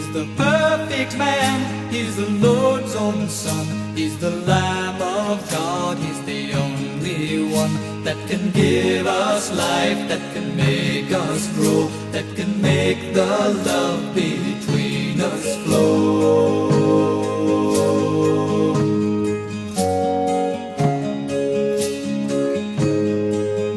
He's the perfect man, He's the Lord's own Son. He's the Lamb of God, He's the only one that can give us life, that can make us grow, that can make the love between us flow.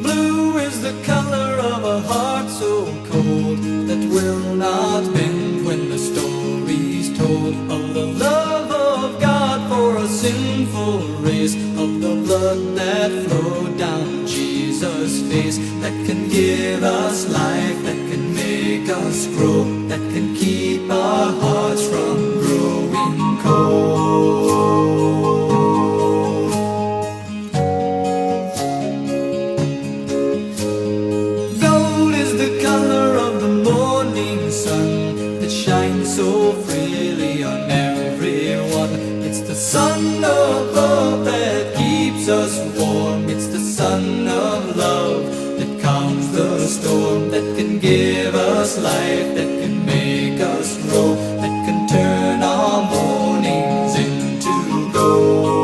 Blue is the color of a heart so cold that will not bend when the story's told of the love of God for a sinful race, of the blood that flowed down Jesus' face, that can give us life, that can make us grow, that can keep our hearts from growing cold. Gold is the color of the morning sun that shines so freely on everyone. It's the sun above that keeps us warm. It's the sun of love that calms the storm, that can give us life, that can make us grow, that can turn our mornings into gold.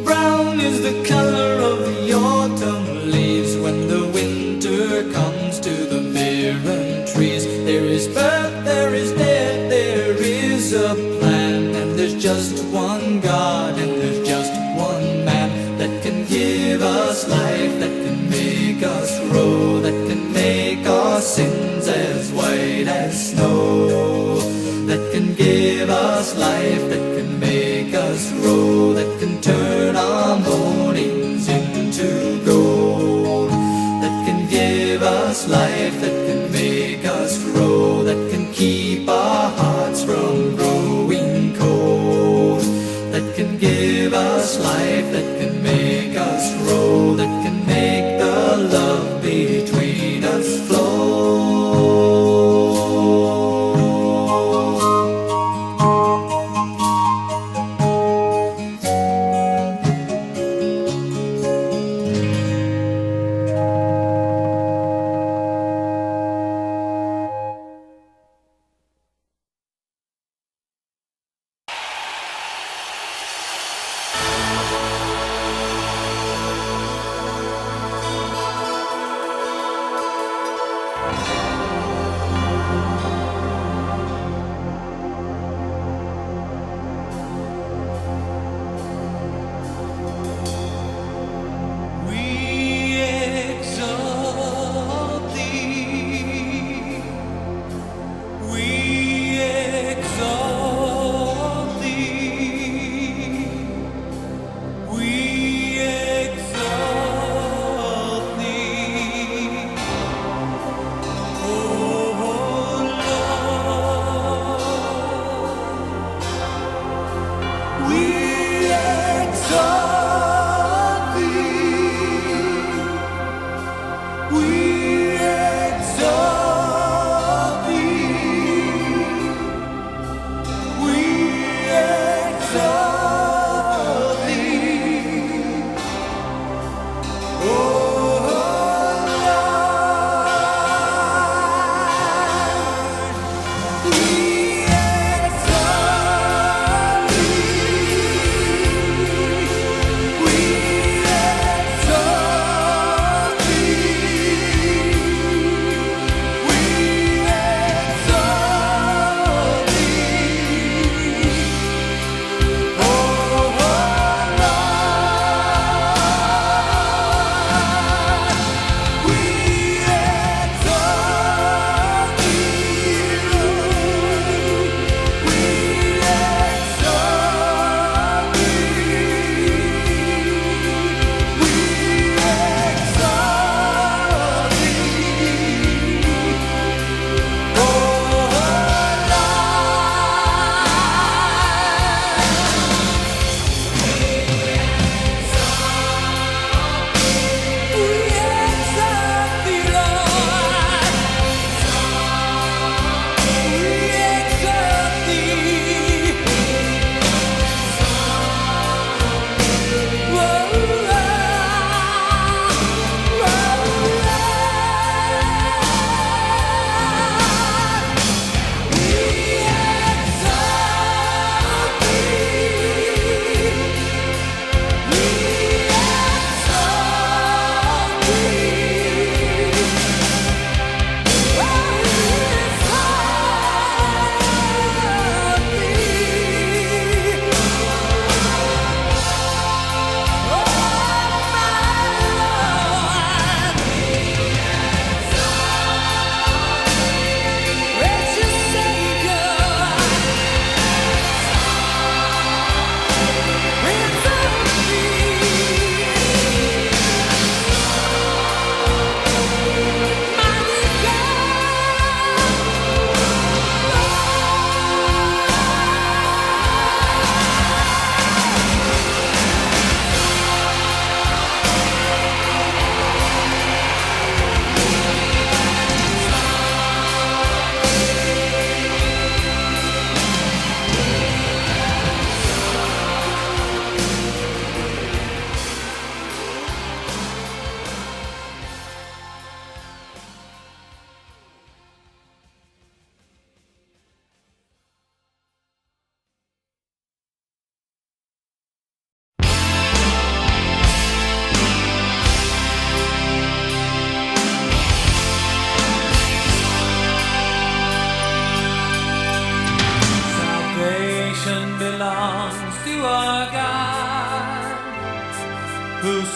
Brown is the color of the autumn leaves when the winter comes to the barren trees. There is birth, there is death, there is a plan, and there's just one God, and there's just one man that can give us life, that can make us grow, that can make our sins as white as snow, that can give us life, that can make us grow, that can turn our mornings into gold, that can give us life, that can make us grow, that can keep our hearts from growing cold, that can give us life, that can make us grow, that can make the love between us flow.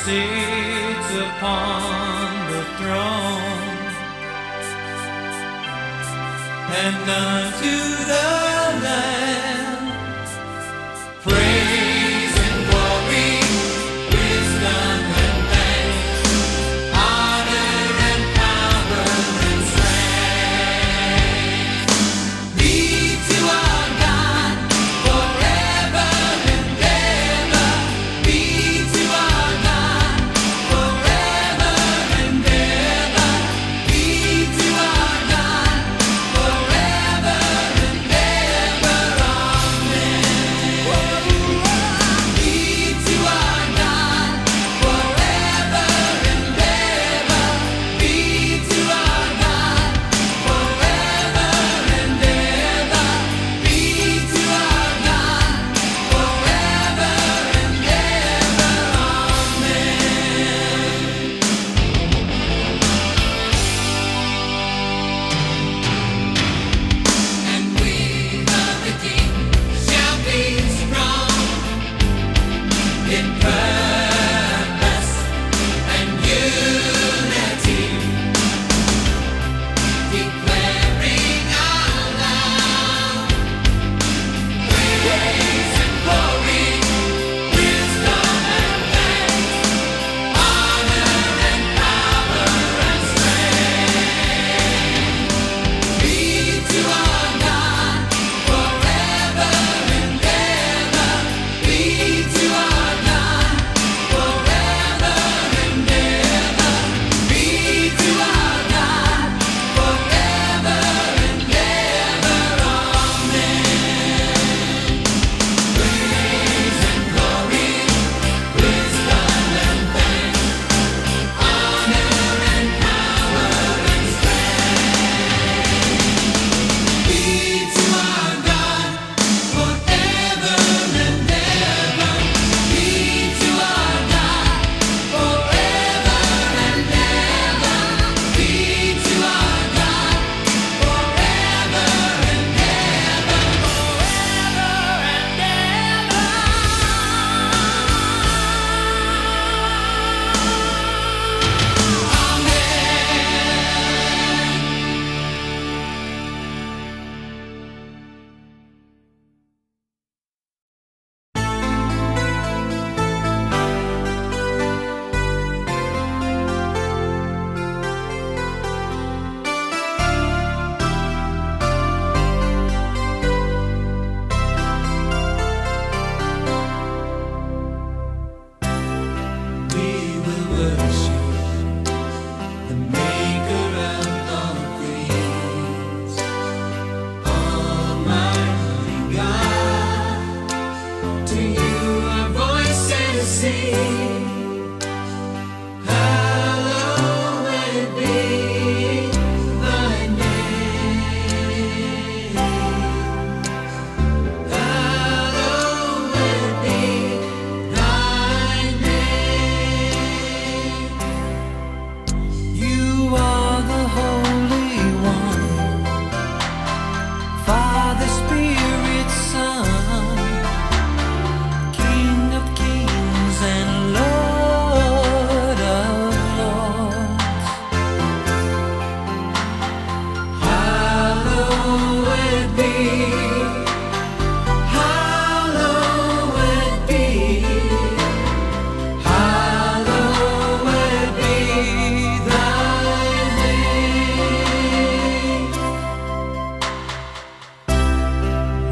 sits upon the throne, and unto the Lamb praise and glory, wisdom and thanks, honor and power and strength be to our God forever and ever. Be to our God forever and ever. Be to our God forever and ever. Amen. Be to our God forever and ever. Be to our God forever and ever. Be to our God forever and ever. Amen. And we, the redeemed, shall be strong in purpose and unity, declaring out loud praise and glory, wisdom and thanks, honor and power and strength be to our God forever and ever. Be to our God forever and ever. Be to our God forever and ever. Amen. Praise and glory, wisdom and thanks, honor and power and strength be to our God forever and ever. Be to our God forever and ever. Be to our God forever and ever. We will worship the Maker of all things, Almighty God. To you our voices sing. Hallowed be thy name. Hallowed be thy name. You are the Holy One, Father, Spirit, Son, King of kings and Lord of lords. Hallowed be, hallowed be, hallowed be thy name.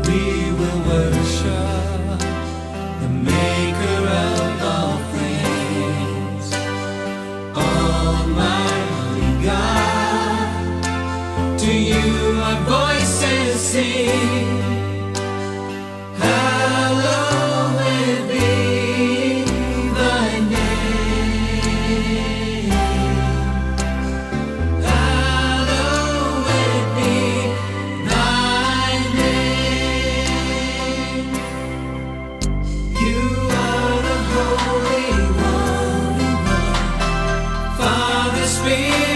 We will worship the Maker of all things, Almighty God. To you our voices sing. Hallowed be thy name. Hallowed be thy name. You are the Holy One, Father, Spirit,